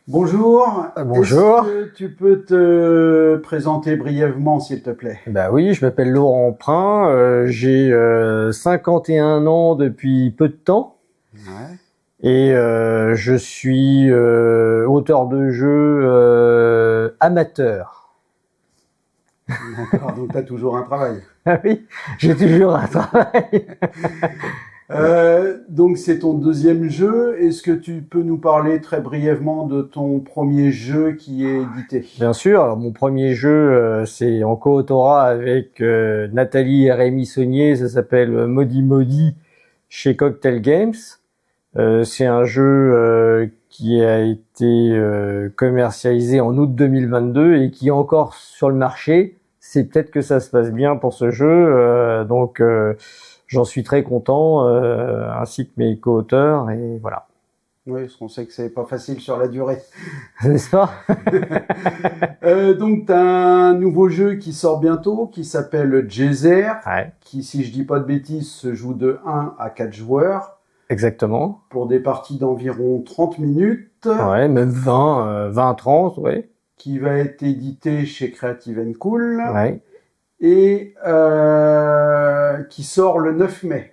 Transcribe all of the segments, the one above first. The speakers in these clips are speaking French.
Bonjour. Bonjour. Est-ce que tu peux te présenter brièvement, s'il te plaît? Bah oui, je m'appelle Laurent Prin, j'ai 51 ans depuis peu de temps Ouais. et je suis auteur de jeux amateur. D'accord, donc tu as toujours un travail. Ah oui, j'ai toujours un travail. Donc c'est ton deuxième jeu. Est-ce que tu peux nous parler très brièvement de ton premier jeu qui est édité? Bien sûr, alors mon premier jeu, c'est en coautorat avec Nathalie et Rémi Saunier, ça s'appelle Modi Modi chez Cocktail Games. C'est un jeu qui a été commercialisé en août 2022 et qui est encore sur le marché. C'est peut-être que ça se passe bien pour ce jeu, donc j'en suis très content, ainsi que mes co-auteurs, et voilà. Oui, parce qu'on sait que c'est pas facile sur la durée. N'est-ce pas? Donc tu as un nouveau jeu qui sort bientôt, qui s'appelle Geyser, Ouais, qui, si je dis pas de bêtises, se joue de 1 à 4 joueurs. exactement. Pour des parties d'environ 30 minutes, Ouais, même 20-30, ouais. qui va être édité chez Creative Cool Ouais. et qui sort le 9 mai.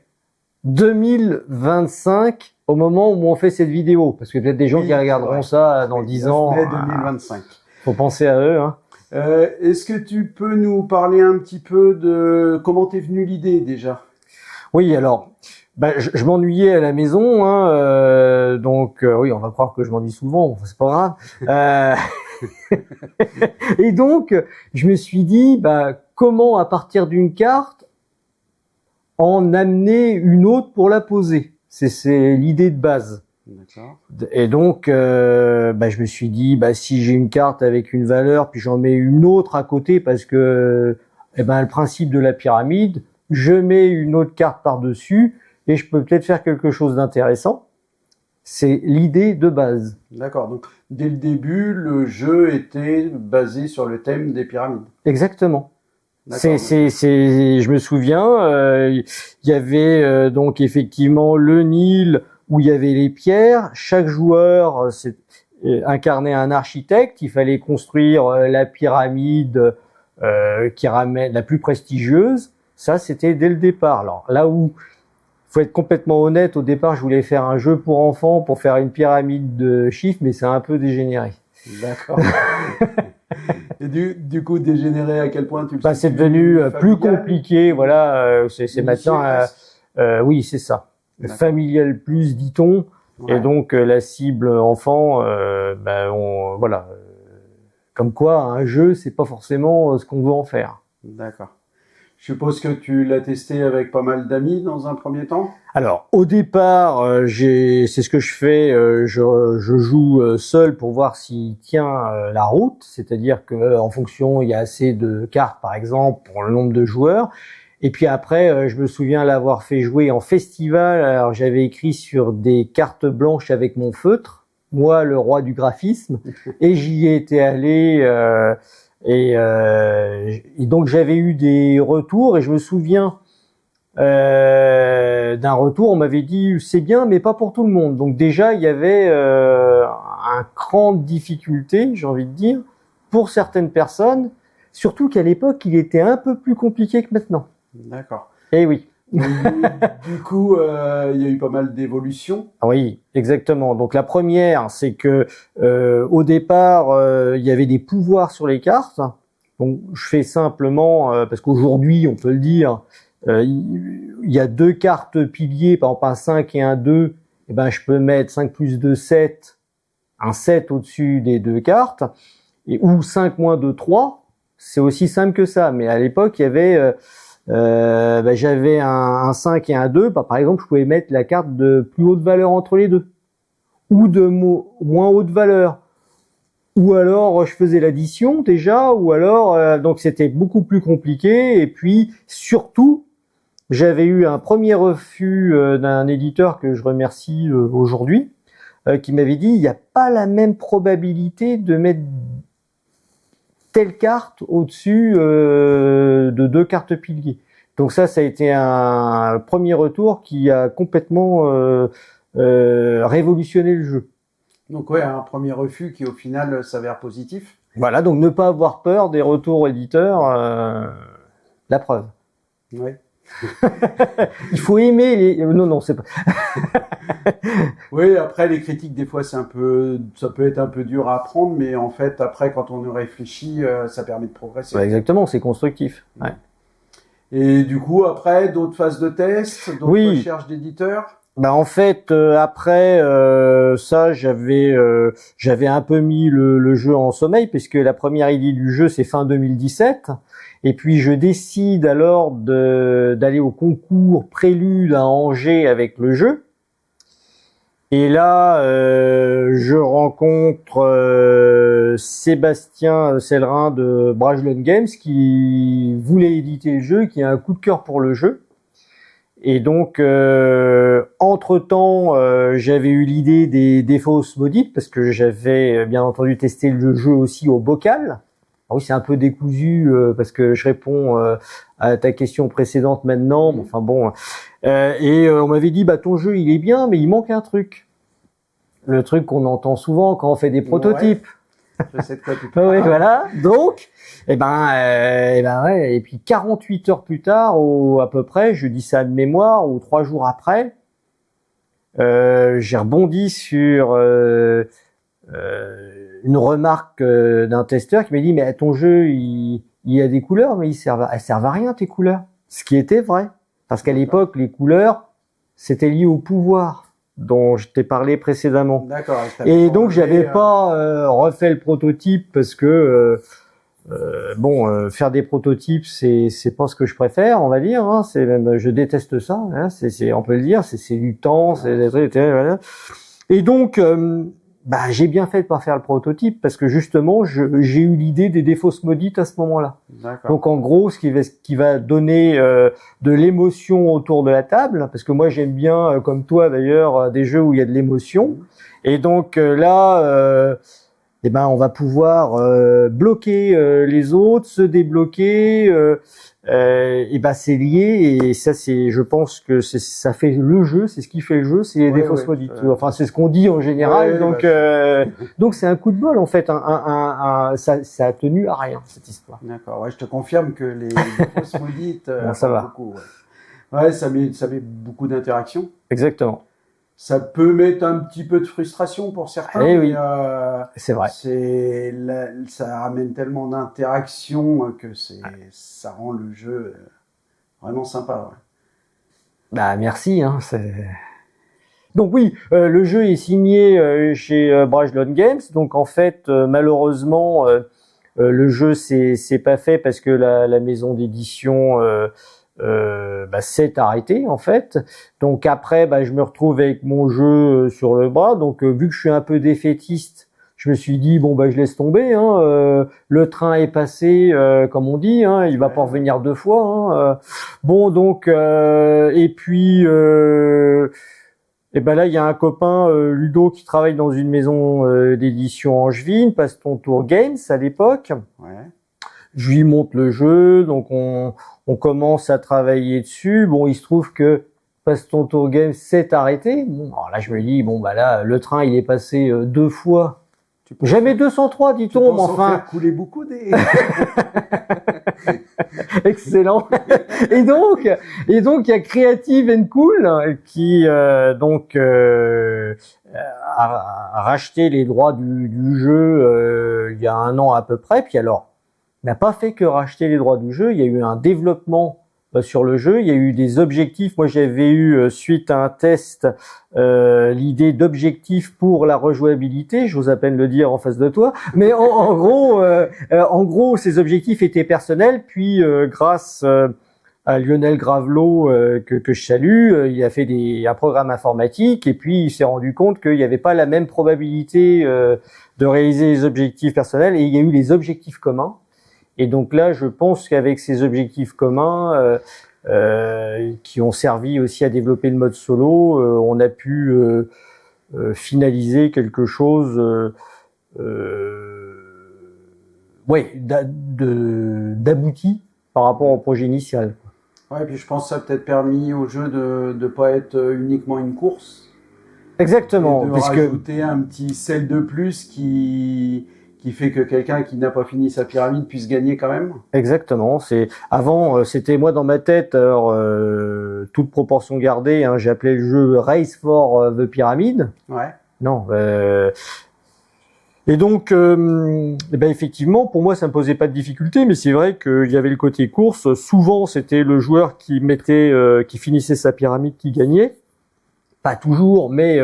2025, au moment où on fait cette vidéo, parce que peut-être des gens Oui, qui regarderont ouais. ça dans Oui, 10 9 ans. mai 2025. Faut penser à eux, hein. Est-ce que tu peux nous parler un petit peu de comment t'es venue l'idée déjà? Oui, alors, je m'ennuyais à la maison, hein, donc oui, on va croire que je m'ennuie souvent, c'est pas grave. Et donc, je me suis dit, comment à partir d'une carte en amener une autre pour la poser. C'est l'idée de base. D'accord. Et donc, je me suis dit, si j'ai une carte avec une valeur, puis j'en mets une autre à côté, parce que, le principe de la pyramide, je mets une autre carte par-dessus, et je peux peut-être faire quelque chose d'intéressant. C'est l'idée de base. D'accord. Donc, dès le début, le jeu était basé sur le thème des pyramides. Exactement. D'accord. Je me souviens, il y avait donc effectivement le Nil où il y avait les pierres. Chaque joueur incarnait un architecte. Il fallait construire la pyramide qui ramène la plus prestigieuse. Ça, c'était dès le départ. Alors là où faut être complètement honnête, au départ, je voulais faire un jeu pour enfants pour faire une pyramide de chiffres, mais c'est un peu dégénéré. D'accord. Et du coup, dégénéré à quel point tu le C'est devenu plus compliqué, voilà. C'est maintenant, oui, c'est ça. Familial plus, dit-on. Ouais. Et donc la cible enfant, voilà. Comme quoi, un jeu, c'est pas forcément ce qu'on veut en faire. D'accord. Je suppose que tu l'as testé avec pas mal d'amis dans un premier temps. Alors, au départ, c'est ce que je fais. Je joue seul pour voir s'il tient la route, c'est-à-dire que en fonction, il y a assez de cartes, par exemple, pour le nombre de joueurs. Et puis après, je me souviens l'avoir fait jouer en festival. Alors, j'avais écrit sur des cartes blanches avec mon feutre, moi, le roi du graphisme, et j'y étais allé. Et donc, j'avais eu des retours, et je me souviens d'un retour, on m'avait dit c'est bien mais pas pour tout le monde. Donc déjà il y avait un cran de difficulté, j'ai envie de dire, pour certaines personnes, surtout qu'à l'époque il était un peu plus compliqué que maintenant. D'accord. Eh oui. Du coup, il y a eu pas mal d'évolutions. Oui, exactement. Donc la première, c'est que au départ, il y avait des pouvoirs sur les cartes. Donc je fais simplement, parce qu'aujourd'hui, on peut le dire, il y a deux cartes piliers, par exemple un 5 et un 2, et je peux mettre 5 plus 2, 7, un 7 au-dessus des deux cartes, ou 5 moins 2, 3, c'est aussi simple que ça. Mais à l'époque, il y avait, j'avais un 5 et un 2, par exemple, je pouvais mettre la carte de plus haute valeur entre les deux, ou de moins haute valeur. Ou alors je faisais l'addition déjà, ou alors donc c'était beaucoup plus compliqué. Et puis surtout, j'avais eu un premier refus d'un éditeur que je remercie aujourd'hui, qui m'avait dit il n'y a pas la même probabilité de mettre telle carte au-dessus de deux cartes piliers. Donc ça a été un premier retour qui a complètement révolutionné le jeu. Donc ouais, un premier refus qui au final s'avère positif. Voilà, donc ne pas avoir peur des retours éditeurs, la preuve. Ouais. Il faut aimer les... Non, non, c'est pas... Oui, après les critiques des fois ça peut être un peu dur à apprendre, mais en fait après quand on y réfléchit, ça permet de progresser. Ouais, exactement, c'est constructif. Ouais. Et du coup après d'autres phases de test, d'autres Oui. recherches d'éditeurs. Bah en fait après ça j'avais un peu mis le jeu en sommeil puisque la première idée du jeu c'est fin 2017 et puis je décide alors d'aller au concours Prélude à Angers avec le jeu et là je rencontre Sébastien Cellerin de Brajlon Games qui voulait éditer le jeu, qui a un coup de cœur pour le jeu. Et donc, entre-temps, j'avais eu l'idée des fausses maudites parce que j'avais bien entendu testé le jeu aussi au bocal. Alors oui, c'est un peu décousu parce que je réponds à ta question précédente maintenant. Mais enfin bon, on m'avait dit bah ton jeu il est bien, mais il manque un truc. Le truc qu'on entend souvent quand on fait des prototypes. Ouais, je sais de quoi tu parles. Oui, voilà. Donc, ouais. Et puis 48 heures plus tard, à peu près, je dis ça de mémoire, ou 3 jours après, j'ai rebondi sur une remarque d'un testeur qui m'a dit mais ton jeu il a des couleurs mais elles servent à rien tes couleurs. Ce qui était vrai, parce qu'à l'époque les couleurs c'était lié au pouvoir dont je t'ai parlé précédemment. D'accord. Et donc j'avais pas refait le prototype parce que faire des prototypes c'est pas ce que je préfère, on va dire. Hein, c'est même je déteste ça. Hein, on peut le dire, c'est du temps, voilà. Et donc j'ai bien fait de pas faire le prototype parce que justement j'ai eu l'idée des fausses maudites à ce moment-là. Donc en gros ce qui va donner de l'émotion autour de la table, parce que moi j'aime bien comme toi d'ailleurs des jeux où il y a de l'émotion. Et donc là on va pouvoir bloquer les autres, se débloquer. C'est lié et ça c'est, je pense que ça fait le jeu, c'est ce qui fait le jeu, c'est des fausses maudites. Enfin c'est ce qu'on dit en général. Donc c'est un coup de bol en fait. Ça a tenu à rien cette histoire. D'accord. Ouais, je te confirme que les fausses maudites, ça va. Beaucoup, ouais, ça met beaucoup d'interactions. Exactement. Ça peut mettre un petit peu de frustration pour certains, mais oui, c'est vrai. Ça ramène tellement d'interactions que ça rend le jeu vraiment sympa. Ouais. Bah merci. Hein, donc oui, le jeu est signé chez Brajlon Games. Donc en fait, malheureusement, le jeu c'est pas fait parce que la maison d'édition s'est arrêté en fait. Donc après je me retrouve avec mon jeu sur le bras. Donc vu que je suis un peu défaitiste, je me suis dit je laisse tomber. Hein, le train est passé, comme on dit. Hein, il va pas revenir 2 fois. Hein, et puis là il y a un copain Ludo qui travaille dans une maison d'édition angevine, Passe ton tour Games à l'époque. Ouais. Je lui montre le jeu, donc on commence à travailler dessus. Bon, il se trouve que Passe ton tour game s'est arrêté. Bon, alors là je me dis là le train il est passé 2 fois. Jamais 203 dit-on, mais enfin. Faire couler beaucoup des. Excellent. Et donc il y a Creative and Cool qui a racheté les droits du jeu il y a 1 an à peu près. Puis alors n'a pas fait que racheter les droits du jeu, il y a eu un développement sur le jeu, il y a eu des objectifs. Moi j'avais eu suite à un test l'idée d'objectifs pour la rejouabilité, j'ose à peine le dire en face de toi, mais en gros ces objectifs étaient personnels, puis grâce à Lionel Gravelot que je salue, il a fait un programme informatique et puis il s'est rendu compte qu'il n'y avait pas la même probabilité de réaliser les objectifs personnels et il y a eu les objectifs communs. Et donc là, je pense qu'avec ces objectifs communs qui ont servi aussi à développer le mode solo, on a pu finaliser quelque chose d'abouti par rapport au projet initial. Ouais, puis je pense que ça a peut-être permis au jeu de pas être uniquement une course, Exactement, Et de puisque rajouter un petit sel de plus qui fait que quelqu'un qui n'a pas fini sa pyramide puisse gagner quand même. exactement. C'était moi dans ma tête. Alors, toute proportion gardée, hein, j'ai appelé le jeu Race for the Pyramid. Ouais. Non. Et donc, effectivement, pour moi, ça me posait pas de difficulté, mais c'est vrai qu'il y avait le côté course. Souvent, c'était le joueur qui finissait sa pyramide qui gagnait. Pas toujours, mais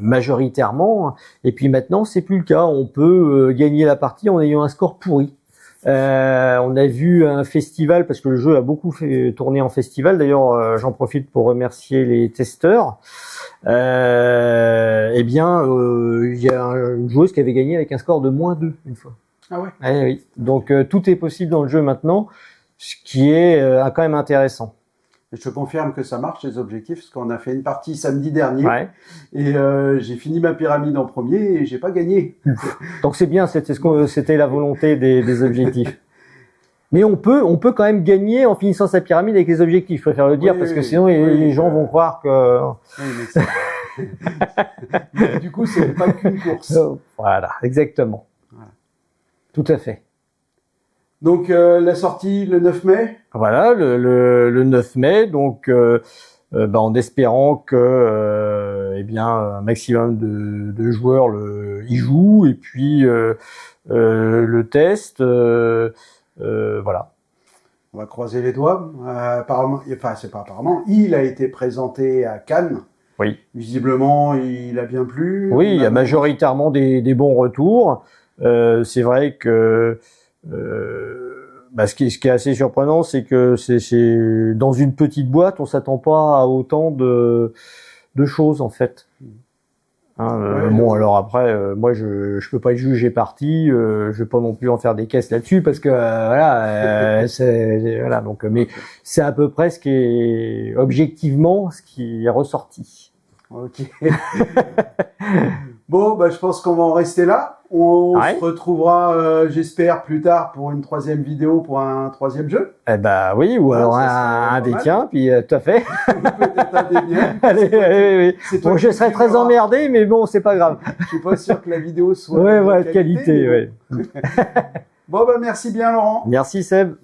majoritairement. Et puis maintenant, c'est plus le cas. On peut gagner la partie en ayant un score pourri. On a vu un festival, parce que le jeu a beaucoup fait tourner en festival. D'ailleurs, j'en profite pour remercier les testeurs. Il y a une joueuse qui avait gagné avec un score de -2 une fois. Ah ouais. Eh oui. Donc tout est possible dans le jeu maintenant, ce qui est quand même intéressant. Je te confirme que ça marche les objectifs, parce qu'on a fait une partie samedi dernier Ouais. et j'ai fini ma pyramide en premier et j'ai pas gagné. Donc c'est bien, c'était la volonté des objectifs. Mais on peut quand même gagner en finissant sa pyramide avec les objectifs, je préfère le dire, Oui, parce que oui, sinon oui, les gens vont croire que... Oui, mais du coup, c'est pas qu'une course. Voilà, exactement. Voilà. Tout à fait. Donc la sortie le 9 mai. Voilà, le 9 mai, donc en espérant que un maximum de joueurs y jouent, et puis le test, voilà. On va croiser les doigts. Apparemment, enfin c'est pas apparemment, il a été présenté à Cannes. Oui. Visiblement, il a bien plu. Oui, il y a majoritairement des bons retours. C'est vrai que ce qui est assez surprenant, c'est que c'est dans une petite boîte, on s'attend pas à autant de choses en fait. Ouais, bon, alors après, moi je peux pas être juge parti, je vais pas non plus en faire des caisses là-dessus parce que voilà, donc mais c'est à peu près ce qui est objectivement ce qui est ressorti. Ok. Bon, je pense qu'on va en rester là. On se retrouvera, j'espère, plus tard pour une troisième vidéo, pour un troisième jeu. Eh oui, ou alors un des tiens, puis tout à fait. Peut-être un des miens. Allez. Bon, je serais très emmerdé, mais bon, c'est pas grave. Je suis pas sûr que la vidéo soit de qualité. Bon, merci bien, Laurent. Merci, Seb.